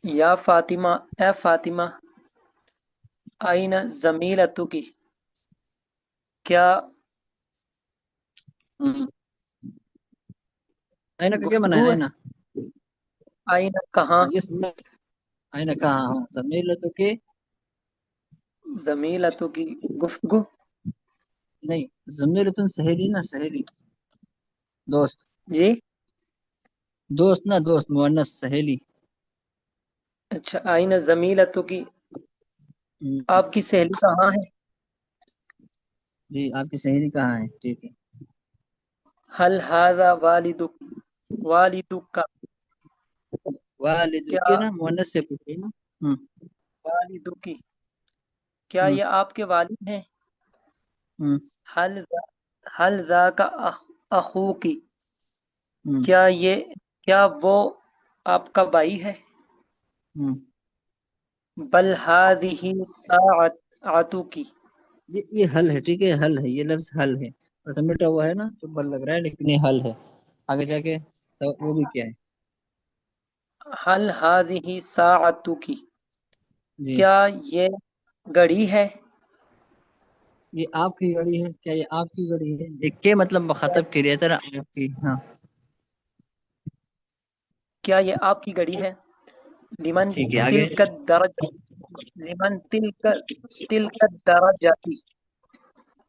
یا فاطمہ، اے فاطمہ، آئین زمیلتو کی، کیا ہوں، آئینہ کا کیا مانا ہے گفتگو ہے؟ آئینہ؟ آئین کہاں؟ ہاں یہ سمجھ، آئینہ کہاں ہوں زمیلتو کے، زمیلتو کی گفتگو. نہیں زمیلتن سہیلی نا، سہیلی دوست، جی دوست نا دوست مؤنث سہیلی. اچھا، آئین زمیلتو کی، ہوں، آپ کی سہیلی کہاں ہے؟ جی آپ کی سہیلی کہاں ہے، ٹھیک ہے. حل ھذا والدک، والدک کا، والد کیا کے نا مؤنث سے پوچھے نا. ہوں، والدک کی، کیا ہوں، یہ آپ کے والد ہیں؟ ہوں، حل حل ذاک اخوکی، ہوں، کیا وہ آپ کا بھائی ہے؟ ہوں. بل هذه ساعتک، یہ حل ہے، ٹھیک ہے، حل ہے، یہ لفظ حل ہے اور سمیٹا ہوا ہے نا تو بل لگ رہا ہے لیکن یہ حل ہے. آگے جا کے تو وہ بھی کیا ہے. حل هذه ساعتک، جی کیا یہ گھڑی ہے؟ یہ آپ کی گھڑی ہے، کیا یہ آپ کی گھڑی ہے، ایک کے مطلب مخاطب کے لیے طرح آپ کی. ہاں کیا یہ آپ کی گھڑی ہے؟ لمن ٹھیک ہے آگے. تلک الدرج، لمن تلک الدرجاتی،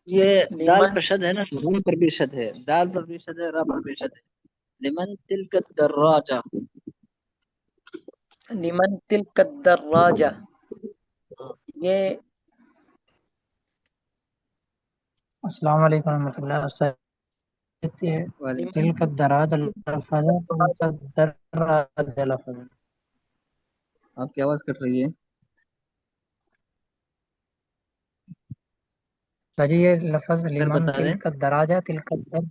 یہ دال لمن پر شد ہے نا، روم پر بھی شد ہے، دال پر بھی شد ہے، را پر بھی شد ہے. لمن تلک الدراجہ. لمن تلک الدراجہ، یہ السلام علیکم ورحمۃ اللہ وبرکاتہ. وعلیکم لمن تلک الدراج لفظ، تلک الدراج لفظ. آپ کی آواز کٹ رہی ہے. جی یہ لفظ پھر لمن بتا دیں. تلک الدراج، تلک الدراج،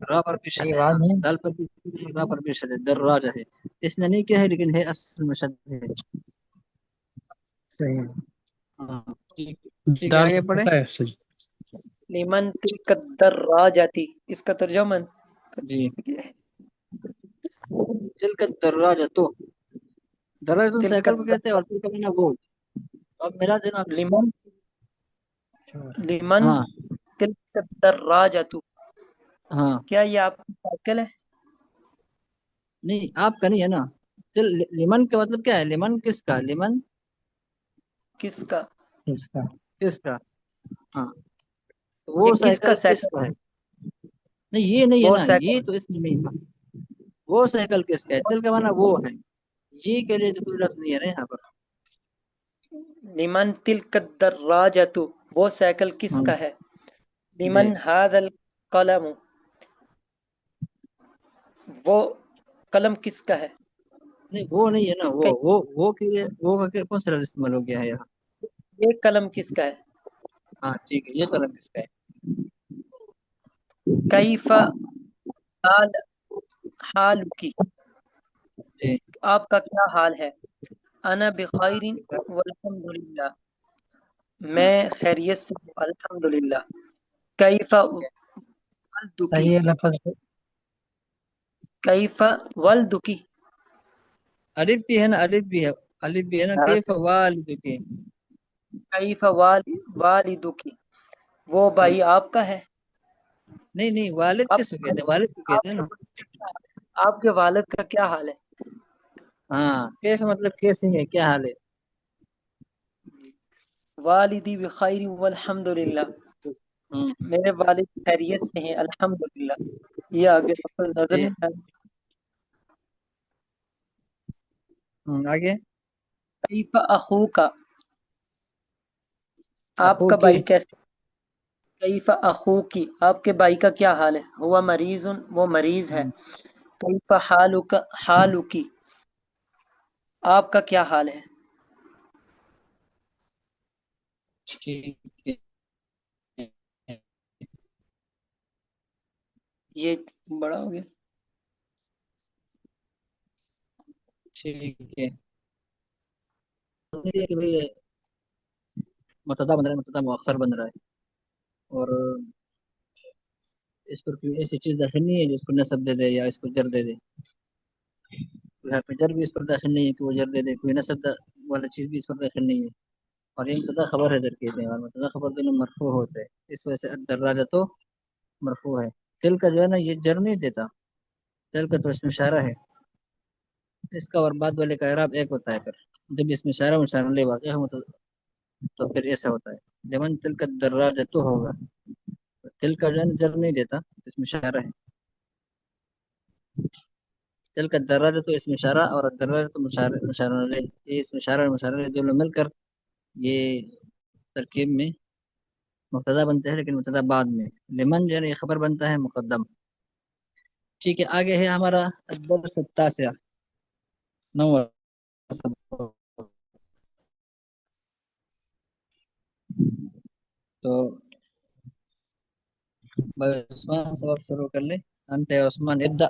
را پر بھی شد یہ ہے آواز نا، نہیں دال پر بھی شد ہے، را پر بھی شد ہے، دراجہ ہے. اس نے نہیں کیا ہے لیکن ہے اصل میں شد ہے. صحیح. ہاں ٹھیک ٹھیک ہے دال آگے پڑھے. پتہ ہے صحیح. لمن تلک الدراجاتی، اس کا ترجمہ جی تلک الدراجہ تو، دراجہ تلک سائیکل کو کہتے ہیں اور تلک بنا وہ. اب میرا دینا آپ اس کو. لمن لمن ہاں تلک الدراجۃ، ہاں کیا یہ آپ کی سائیکل ہے؟ نہیں آپ کا نہیں ہے نا. لمن کا مطلب کیا ہے، لمن کس کا، لمن کس کا؟ اس کا کس کا. ہاں وہ یہ کس کا سائیکل کس سائیکل؟ کا ہے. نہیں یہ نہیں ہے وہ نا، سائیکل، یہ تو اس میں نہیں ہے. وہ سائیکل کس کا ہے، تل کا مانا وہ ہے، یہ کے لیے تو کوئی لفظ نہیں ہے نا یہاں پر. لمن تلک الدراجۃ، وہ سائیکل کس ہاں کا ہے؟ جی لمن ھذا القلم، وہ قلم کس کا ہے؟ نہیں وہ نہیں ہے نا، کہ وہ کے لیے وہ کا کون سا لفظ استعمال ہو گیا ہے یہاں. یہ قلم کس کا ہے؟ ہاں ٹھیک ہے، یہ قلم کس کا ہے. کیف حال، حال کی، جی آپ کا کیا حال ہے؟ انا بخیر والحمد للہ، میں خیریت سے ہوں الحمدللہ. کیف ولدکی، صحیح ہے لفظ. کیف ولدکی، الف بھی ہے نا، الف بھی ہے، الف بھی ہے نا. کیف والدک. کیف والدکی، وہ بھائی آپ کا ہے؟ نہیں نہیں والد آپ کس کو کہتے ہیں، والد کو کہتے ہیں نا. آپ کے والد کا کیا حال ہے؟ ہاں کیف مطلب کیسے ہے، کیا حال ہے. والدی بخیر والحمد للہ، ہوں میرے والد خیریت سے ہیں الحمدللہ. یہ آگے لفظ نظر جی نہیں آیا. آگے. کیف اخوک، آپ اخو کا کے. بھائی کیسے؟ کیف اخوکی، آپ کے بھائی کا کیا حال ہے؟ ہوا مریض، وہ مریض ہے. کیف حالک، حالکی، آپ کا کیا حال ہے؟ ٹھیک ہے یہ بڑا ہو گیا. ٹھیک ہے. کہ بھئی مبتدا بن رہا ہے، مبتدا مؤخر بن رہا ہے اور اس پر کوئی ایسی چیز داخل نہیں ہے جو اس کو نصب دے دے یا اس کو جر دے دے. کوئی حرف جر بھی اس پر داخل نہیں ہے کہ وہ جر دے دے، کوئی نصب والا چیز بھی اس پر داخل نہیں ہے، اور یہ مبتدا خبر ہے ترکیب میں، اور مبتدا خبر دونوں مرفوع ہوتے ہیں، اس وجہ سے الدراجۃ مرفوع ہے۔ تل کا جو ہے نا یہ جر نہیں دیتا، تل کا تو اس میں اشارہ ہے، اس کا اور بعد والے کا اعراب ایک ہوتا ہے، پھر جب اس میں اشارہ مشارہ لے واقع ہو تو پھر ایسا ہوتا ہے، جب تل کا دراجۃ ہوگا، تل کا جو ہے نا جر نہیں دیتا، اس میں اشارہ ہے، تل کا دراجہ تو اس میں اشارہ اور الدراجہ تو مشارہ علیہ، یہ اس میں اشارہ اور مشارہ علیہ دونوں مل کر یہ ترکیب میں مبتدا بنتے ہیں، لیکن مبتدا بعد میں، لمن جو ہے یہ خبر بنتا ہے مقدم۔ ٹھیک ہے، آگے ہے ہمارا الدرس التاسع، 9 تو عثمان سبق شروع کر لے، انت یا عثمان ابدا۔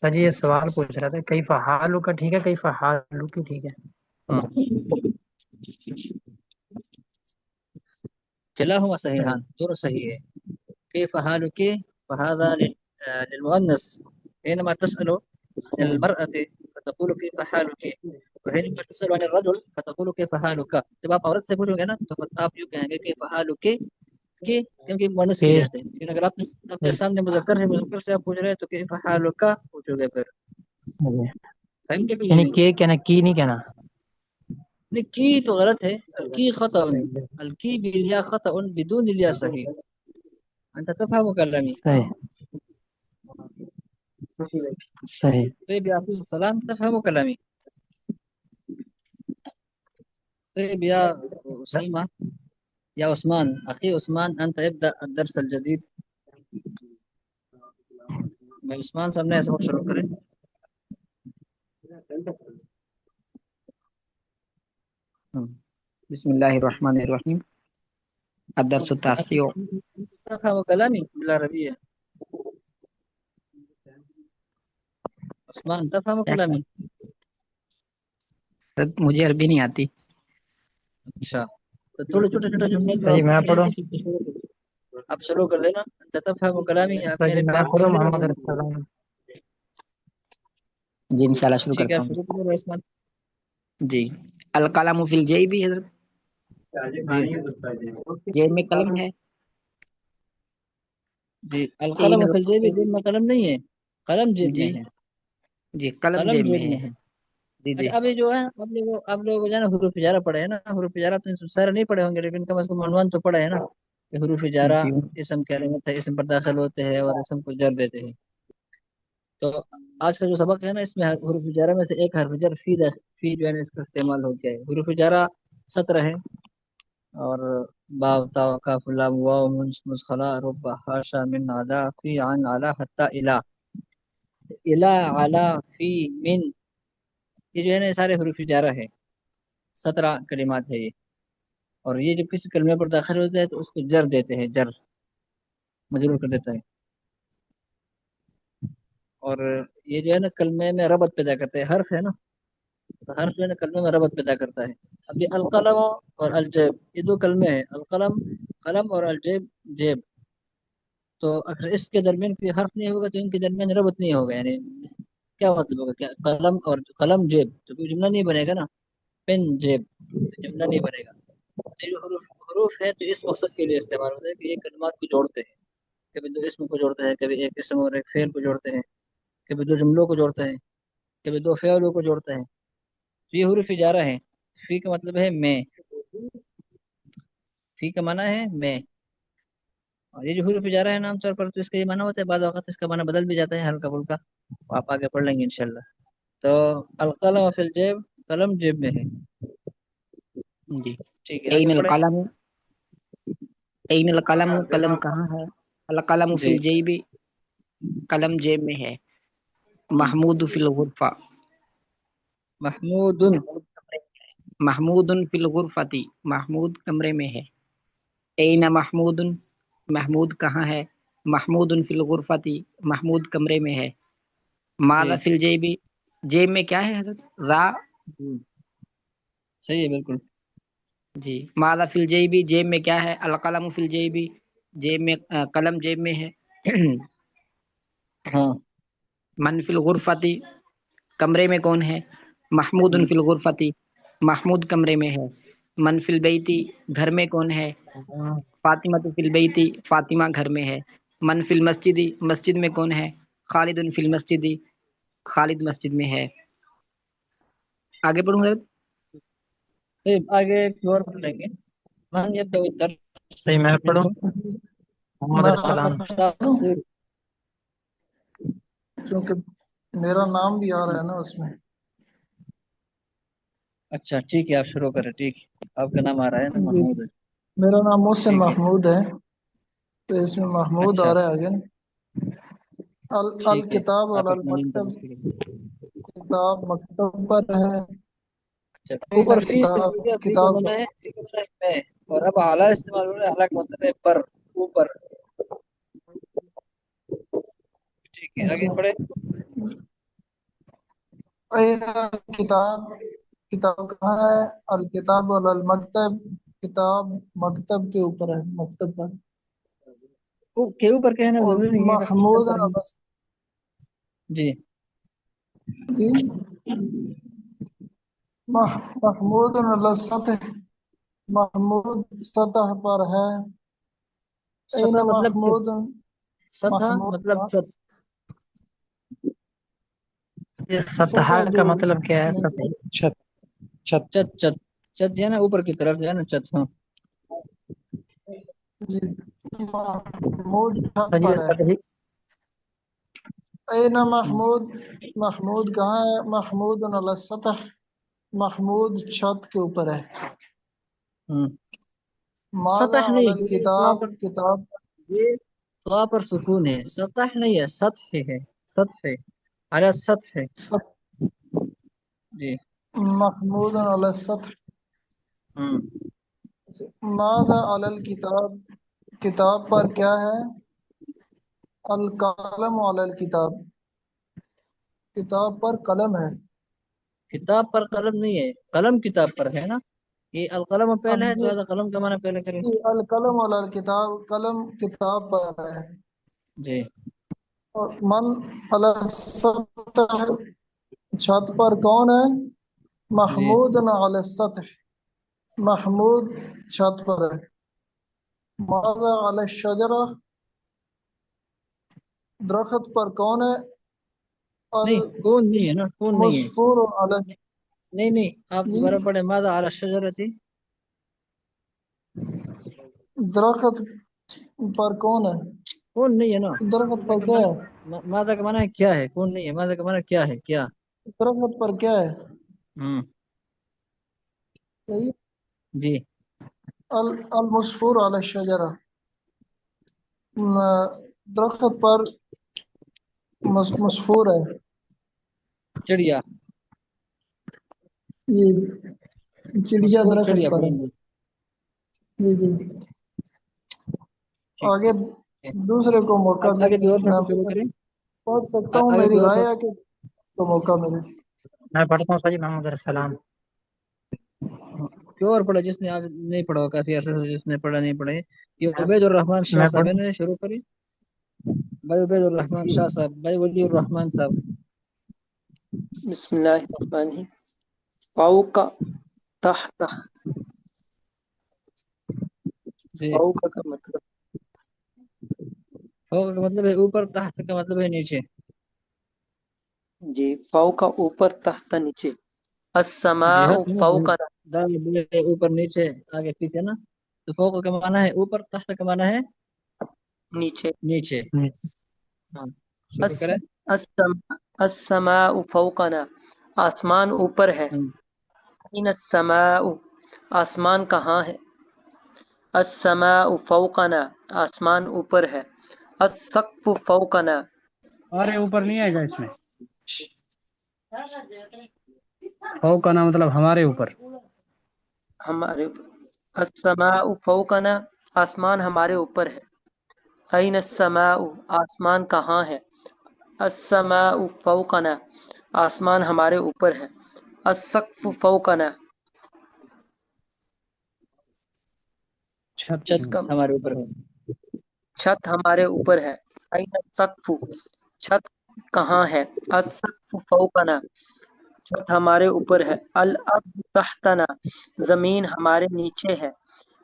سر جی یہ سوال پوچھ رہا تھا، کئی فحالو کا ٹھیک ہے، کئی فحالو کی ٹھیک ہے؟ کلاہما صحیحان، دونوں صحیح ہے۔ کیف حالک فهذا للمؤنث، حينما تسأل عن المرأة فتقول كيف حالك، وحينما تسأل عن الرجل فتقول كيف حالك، جب آپ عورت سے پوچھو گے نا تو آپ یوں کہیں گے كيف حالك، کہ کیونکہ مؤنث کے لیے آتے ہیں، لیکن اگر آپ کے سامنے مذکر ہے، مذکر سے آپ پوچھ رہے ہیں تو كيف حالك پوچھو گے، پھر فہم کے یعنی نہیں؟ کہ کہنا کی نہیں کہنا؟ نہیں، کی تو غلط ہے، الکی خطأ، صحیح الکی بالیا خطأ بدون الیا صحیح، انت تفهم كلامي؟ صحیح صحیح۔ طيب يا أخي السلام، تفهم كلامي؟ طيب يا أسامة، يا عثمان، أخي عثمان، أنت ابدأ الدرس الجديد، میں عثمان صاحب نے ایسا شروع کریں۔ بسم الله الرحمن الرحيم. الدرس التاسع. تفهم كلامي بالعربية؟ عثمان تفهم كلامي؟ مجھے عربی نہیں آتی۔ اچھا، تو تھوڑے چھوٹے چھوٹے جملے تو صحیح، میں پڑھوں؟ آپ شروع کر دینا، انت تفهم كلامي، آپ سر میرے جی میں بات پڑھوں؟ سن لے محمد رہے رسول ہیں۔ اللہ۔ جی انشاءاللہ شروع ٹھیک ہے، کرتا آپ ہوں۔ شروع کرو عثمان جی، القلم فی الجیب، حضرت جی جیب میں قلم ہے۔ جی، این القلم فی الجیب، جیب میں قلم نہیں ہے، قلم جیب میں جی ہے، جی قلم قلم جیب میں جیب ہے۔ میں ہے۔ جی جی اچھا، ابھی جو ہے آپ لوگ جو ہے نا حروف جارہ پڑھے ہیں نا، حروف جارہ تو سارے نہیں پڑھے ہوں گے، لیکن کم از کم عنوان تو پڑھے ہے نا کہ حروف جارہ جی اسم کی علامت ہے، اسم پر داخل ہوتے ہیں اور اسم کو جر دیتے ہیں۔ تو آج کا جو سبق ہے نا، اس میں حروف جارہ میں سے ایک حرف جر فی جو ہے نا اس کا استعمال ہو گیا ہے۔ حروف جارہ 17 ہے، اور باو تا کاف لام واو مسخلا رب حاشا من عدا فی عن علا حتی الا علا فی من، یہ جو ہے نا یہ سارے حروف جارہ ہے، 17 کلمات ہے یہ، اور یہ جب کسی کلمے پر داخل ہوتا ہے تو اس کو جر دیتے ہیں، جر مجرور کر دیتا ہے، اور یہ جو ہے نا کلمے میں ربط پیدا کرتے ہیں، حرف ہے نا تو حرف جو ہے نا کلمے میں ربط پیدا کرتا ہے۔ اب یہ القلم اور الجیب یہ دو کلمے ہیں، القلم قلم اور الجیب جیب، تو اگر اس کے درمیان کوئی حرف نہیں ہوگا تو ان کے درمیان ربط نہیں ہوگا، یعنی کیا مطلب ہوگا، کیا قلم اور قلم جیب تو کوئی جملہ نہیں بنے گا نا، پن جیب تو جملہ نہیں بنے گا۔ تو جو حروف ہے تو اس مقصد کے لیے استعمال ہوتا ہے کہ یہ کلمات کو جوڑتے ہیں، کبھی دو اسم کو جوڑتے ہیں، کبھی ایک اسم اور ایک فعل کو جوڑتے ہیں، کبھی دو جملوں کو جوڑتے ہیں، کبھی دو فعلوں کو جوڑتے ہیں، تو یہ حروف جارہ ہے۔ فی کا مطلب ہے میں، فی کا معنی ہے میں، اور یہ جو حروف جارہ ہے نا عام طور پر تو اس کا یہ معنی ہوتا ہے، بعض اوقات اس کا معنی بدل بھی جاتا ہے ہلکا پھلکا، آپ آگے پڑھ لیں گے انشاءاللہ۔ تو القلم فی الجیب، قلم جیب میں ہے، جی۔ ٹھیک ہے این آگے پڑھیں۔ القلم، این القلم، قلم کہاں ہے؟ القلم فی جی، الجیب، قلم جیب میں ہے۔ محمود فی الغرفہ، محمود، محمود فی الغرفۃ، محمود کمرے میں ہے۔ این محمود، محمود کہاں ہے؟ محمود فی الغرفۃ، محمود کمرے میں ہے۔ جی ماذا فی الجیب، جیب میں کیا ہے حضرت؟ را، جی، صحیح ہے بالکل۔ جی۔ ماذا فی الجیب، جیب میں کیا ہے؟ القلم فی الجیب، جیب میں قلم جیب میں ہے۔ ہاں، من فی الغرفۃ، کمرے میں کون ہے؟ محمود فی الغرفتی، محمود کمرے میں ہے۔ من فی البیتی، گھر میں کون ہے؟ فاطمہ فی البیتی، فاطمہ گھر میں ہے۔ من فی المسجد، مسجد میں کون ہے؟ خالد فی المسجد، خالد مسجد میں ہے۔ آگے پڑھوں حضرت؟ آگے ایک اور پڑھ لیں گے۔ من یبدأ الدرس صحیح، میں پڑھوں محمد میں ارسلان۔ پڑھوں کیونکہ میرا نام بھی آ رہا ہے نا اس میں۔ اچھا ٹھیک ہے، آپ شروع کریں۔ ٹھیک ہے، آپ کا نام آ رہا ہے نا، جی، محمود ہے۔ میرا نام محسن ٹھیک ہے، محمود ہے، تو اس میں محمود اچھا آ رہا ہے آگے نا۔ ٹھیک ہے، الکتاب آپ والا اپنا نیم المکتب، پروموٹ کریں۔ کتاب مکتب پر ہے۔ اچھا، این اوپر فی استعمال کتاب، کیا، فی کا کتاب معنی ہے، فی کا معنی ہے میں، اور اب اعلیٰ استعمال ہو رہا ہے، اعلیٰ کا مطلب ہے پر، اوپر۔ ٹھیک ہے، آگے اچھا، پڑھے۔ این کتاب، کتاب کہاں ہے؟ الکتاب والا المکتب، کتاب مکتب کے اوپر ہے، مکتب پر۔ کے اوپر کہنا اور ضروری نہیں ہے کہ مکتب محمود پر ہی۔ جی محمود علی سطح، محمود سطح پر ہے۔ این سطح مطلب محمود، سطح محمود مطلب چھت۔ یہ سطح سطح کا جو مطلب کیا ہے؟ سطح چھت، چھت چھت چھت چھت جو ہے نا اوپر کی طرف جو ہے نا چھت۔ ہاں جی، محمود چھت صحیح پر ہے۔ سطحی۔ این محمود، محمود کہاں ہے؟ محمود علی سطح، محمود چھت کے اوپر ہے۔ ہاں، ماذا سطح علی نہیں، کیونکہ الکتاب، کتاب یہ خواہ پر سکون ہے، سطح نہیں ہے، سطح ہے، سطح علی سطح۔ سط- جی محمود علی سطح۔ ہاں، ماذا علی الکتاب، کتاب پر کیا ہے؟ القلم علی الکتاب، کتاب پر قلم ہے۔ کتاب پر قلم نہیں ہے، قلم کتاب پر ہے نا، یہ القلم پہلے ہے، اب تو قلم کا معنی پہلے کریں۔ یہ القلم علی الکتاب، قلم کتاب پر ہے۔ جی اور من علی السطح، چھت پر کون ہے؟ جی محمود علی السطح، محمود چھت پر ہے۔ ماذا علی الشجرہ، درخت پر کون ہے؟ نہیں، کون نہیں ہے نا، کون نہیں ہے۔ المسفور علی، نہیں نہیں، آپ جی، دوبارہ پڑھیں، ماذا علی الشجرۃ۔ درخت پر کون ہے؟ کون نہیں ہے نا، درخت ماذا پر کا کیا معنی، ہے؟ ماذا کا معنی ہے کیا ہے، کون نہیں ہے، ماذا کا معنی کیا ہے، کیا۔ درخت پر کیا ہے؟ ہوں صحیح۔ جی المسفور علی الشجرہ، درخت پر مسفور ہے، چڑیا، یہ چڑیا مسفور درخت چڑیا پر ہے۔ پرندہ۔ جی جی، ٹھیک آگے ہے، دوسرے کو موقع اب دیں، آگے بھی اور میں شروع کریں، پڑھ سکتا ہوں، آگے میری کوئی اور رائے ہے کہ تو موقع ملے۔ میں پڑھتا ہوں صحیح، محمد ارسلان۔ کوئی اور پڑھا جس نے آپ نہیں پڑھا ہو، کافی عرصے سے جس نے پڑھا نہیں پڑھے۔ یہ عبید الرحمان شاہ میں صاحب پڑھوں نے شروع کری، بھائی عبید الرحمان شاہ صاحب، بھائی ولی الرحمان صاحب۔ بسم اللہ الرحمن الرحیم۔ فوق تحت، جی فوق کا مطلب فوق کا مطلب ہے اوپر، تحت کا مطلب ہے نیچے۔ جی، فوق اوپر، تحت نیچے، جی السماء ہاں، فوقنا دائیں بائیں، اوپر نیچے آگے پیچھے نا، تو فوق کا معنی ہے اوپر، تحت کا معنی ہے نیچے، نیچے۔ ہاں شروع الس- کریں۔ السماء فوقنا، آسمان اوپر ہے۔ ہم، این السماء، آسمان کہاں ہے؟ السماء فوقنا، آسمان اوپر ہے۔ السقف فوقنا، ہمارے اوپر نہیں آئے گا اس میں، فوق کا نام مطلب ہمارے اوپر۔ ہمارے اوپر۔ السماء فوقنا، آسمان ہمارے اوپر ہے۔ این السماء، آسمان کہاں ہے؟ السماء فوقنا، آسمان ہمارے اوپر ہے۔ السقف فوقنا، چھت، چھت اس کا ہمارے اوپر ہے۔ چھت ہمارے اوپر ہے۔ این السقف، چھت کہاں ہے؟ السقف فوقنا، چھت ہمارے اوپر ہے۔ الارض تحتنا، زمین ہمارے نیچے ہے۔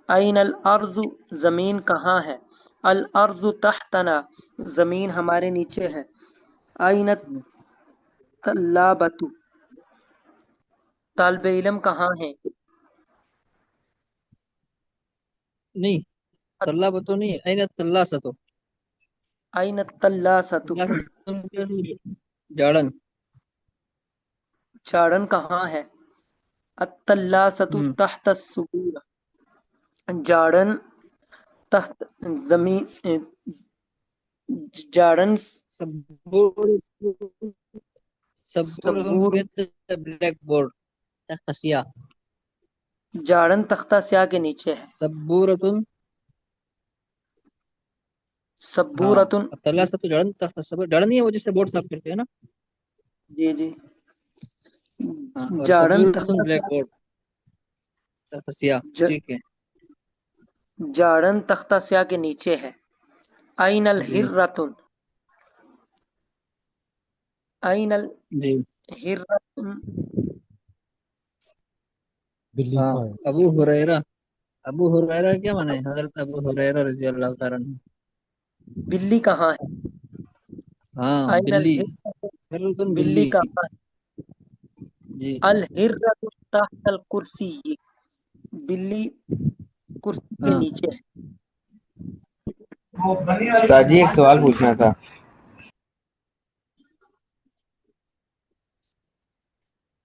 این الارض، زمین کہاں ہے؟ الارض تحتنا، زمین ہمارے نیچے ہے۔ این الطلابۃ، طالب علم کہاں ہے؟ نہیں، طلاب تو نہیں، این الثلاثۃ، این الثلاثۃ، جاڑن، جھاڑن کہاں ہے؟ الثلاثۃ ہم، تحت السبور، جھاڑن تحت زمین، جھاڑن سبور، سبورۃ سبور، with بلیک بورڈ تحت سیاہ، جھاڑن تختہ سیاہ کے نیچے ہے۔ سبورۃ، ہاں، سبورۃ، الثلاثۃ جاڑن تحت السبور، جاڑن نہیں ہے وہ جس سے بورڈ صاف کرتے ہیں نا، جی جی، ہاں، اور جھاڑن سبورۃ تختہ بلیک بورڈ تحت سیاہ، ج- ٹھیک ہے، جھاڑن تختہ سیاہ کے نیچے ہے۔ این جی الحرۃ، این جی، الحرۃ، ہاں، ابو ہریرہ، ابو ہریرہ کیا مانا ہے؟ حضرت ابو ہریرہ رضی اللہ تعالیٰ عنہ، بلی کہاں ہے؟ ہاں، این بلی، الحرۃ، بالکل بلی بلی، کہاں ہے؟ جی الحرۃ تحت الکرسی، بلی کرسی کے ہاں، نیچے ہے۔ استاد جی ایک سوال پوچھنا تھا۔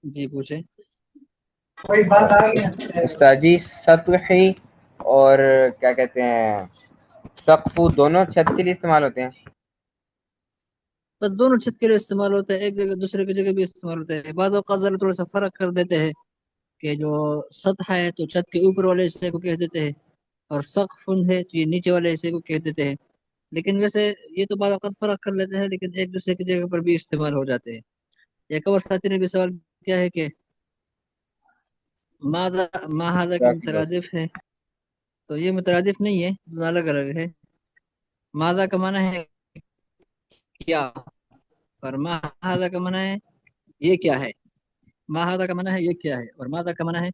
جی پوچھیں، استاد جی سطحی اور کیا کہتے ہیں سقف دونوں چھت کے لیے استعمال ہوتے ہیں؟ بس دونوں چھت کے لیے استعمال ہوتا ہے، ایک جگہ دوسرے کی جگہ بھی استعمال ہوتا ہے، بعض اوقات ذرا تھوڑا سا فرق کر دیتے ہیں کہ جو سطح ہے تو چھت کے اوپر والے حصے کو کہہ دیتے ہیں، اور سقف ہے تو یہ نیچے والے حصے کو کہہ دیتے ہیں، لیکن ویسے یہ تو بعض اوقات فرق کر لیتے ہیں، لیکن ایک دوسرے کی جگہ پر بھی استعمال ہو جاتے ہیں۔ ایک اور ساتھی نے بھی سوال کیا ہے کہ ما ہذا کے مترادف ہے، تو یہ مترادف نہیں ہے، دونوں الگ الگ ہے۔ ماذا کا معنی ہے کیا، اور ما ہذا کا معنی ہے یہ کیا ہے، ما ہذا کا معنی ہے یہ کیا ہے، اور ماذا کا معنی ہے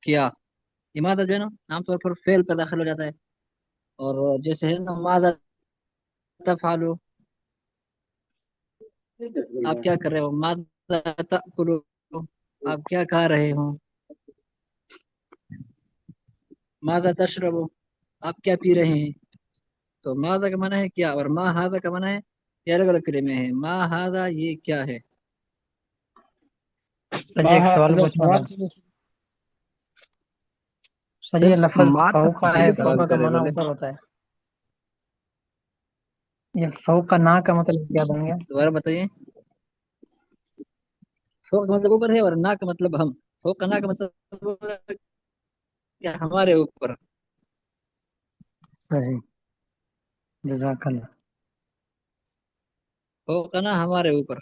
کیا۔ یہ ماذا جو ہے نا عام طور پر فعل پہ داخل ہو جاتا ہے، اور جیسے ہے نا ماذا تفعلوا، آپ کیا کر رہے ہو، ماذا تأکلوا، آپ کیا کھا رہے ہو، ماذا تشربوا، آپ کیا پی رہے ہیں۔ تو ماذا کا معنی ہے کیا، اور ما ہذا کا معنی ہے یہ الگ الگ کلمے ہیں۔ ما ہذا یہ کیا ہے، سر جی ایک سوال پوچھنا تھا۔ سر یہ لفظ ما فوقا ہے، فوقا کا معنی اوپر ہوتا ہے، یہ فوقا نا کا مطلب کیا بن گیا؟ دوبارہ بتائیے۔ فوق کا مطلب اوپر ہے، اور نا کا مطلب ہم، فوق کا نا کا مطلب کیا ہمارے اوپر، صحیح، جزاک اللہ۔ فوق کا نا ہمارے اوپر،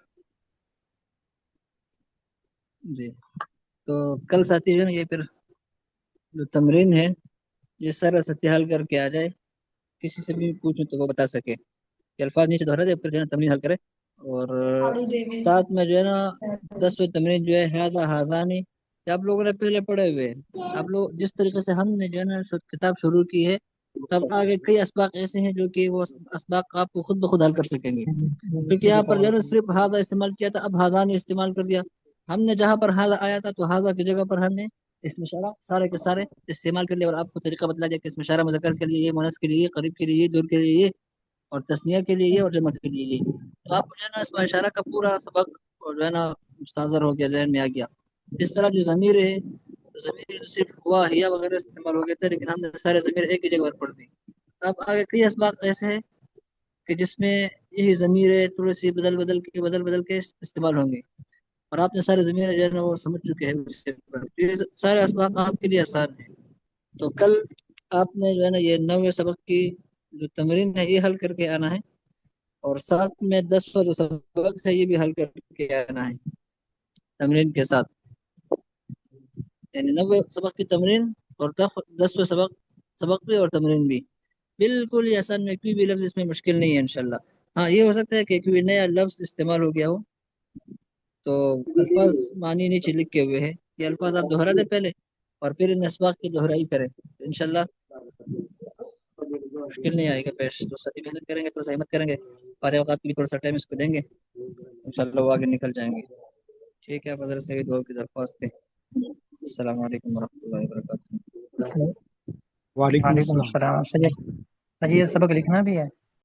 جی۔ تو کل ساتھی جو ہے نا یہ پھر جو تمرین ہے یہ سارا سطح حل کر کے آ جائے، کسی سے بھی پوچھوں تو وہ بتا سکے کہ الفاظ نیچے دہرا دے، پھر جو ہے نا تمرین حل کرے، اور ساتھ میں جو ہے نا 10ویں تمرین جو ہے ہاذا ہاذانی، یہ آپ لوگوں نے پہلے پڑھے ہوئے ہیں۔ آپ لوگ جس طریقے سے ہم نے جو ہے نا کتاب شروع کی ہے، تب آگے کئی اسباق ایسے ہیں جو کہ وہ اسباق آپ کو خود بخود حل کر سکیں گے، کیونکہ یہاں پر جو ہے نا صرف ہاذا استعمال کیا تھا، اب ہاذانی استعمال کر دیا ہم نے، جہاں پر ہاذا آیا تھا تو ہاذا کی جگہ پر ہم نے اسم اشارہ سارے کے سارے استعمال کر لیا، اور آپ کو طریقہ بتلا دیا کہ اسم اشارہ مذکر کے لیے یہ، مؤنث کے لیے یہ، قریب کے لیے یہ، دور کے لیے یہ، اور تثنیہ کے لیے یہ، اور جمع کے لیے یہ۔ تو آپ کو جو ہے نا اسم اشارہ کا پورا سبق اور جو ہے نا مستحضر ہو گیا، ذہن میں آ گیا۔ اس طرح جو ضمیر ہے، ضمیر صرف ہوا ہیا وغیرہ استعمال ہو گئے تھے، لیکن ہم نے سارے ضمیر ایک ہی جگہ پر پڑھ دی۔ اب آگے کئی اسباق ایسے ہیں کہ جس میں یہی ضمیر تھوڑی سی بدل بدل کے استعمال ہوں گے، اور آپ نے سارے ضمیر جو ہے نا وہ سمجھ چکے ہیں اس سے پر۔ یہ سارے اسباق آپ کے لیے آسان ہیں، تو کل آپ نے جو ہے نا یہ 9ویں سبق کی جو تمرین ہے یہ حل کر کے آنا ہے، اور ساتھ میں 10واں جو سبق ہے یہ بھی حل کر کے آنا ہے تمرین کے ساتھ، یعنی 9ویں سبق کی تمرین اور 10ویں سبق بھی اور تمرین بھی بالکل ہی آسان میں، کوئی بھی لفظ اس میں مشکل نہیں ہے انشاءاللہ۔ ہاں یہ ہو سکتا ہے کہ کوئی نیا لفظ استعمال ہو گیا ہو تو الفاظ معنی نیچے لکھے ہوئے ہیں، یہ الفاظ آپ دہرا لیں پہلے اور پھر ان اسباق کی دہرائی کریں، انشاءاللہ مشکل نہیں آئے گا پیش. تو ساتھی محنت کریں گے، تھوڑا سا ہمت کریں گے، فارغ اوقات کے لیے تھوڑا سا ٹائم اس کو دیں گے، انشاءاللہ وہ آگے نکل جائیں گے. ٹھیک ہے، آپ حضرت سے دعا کی درخواست ہے. السلام علیکم ورحمۃ اللہ وبرکاتہ. وعلیکم السلام. السلام. سجی یہ سبق لکھنا بھی ہے.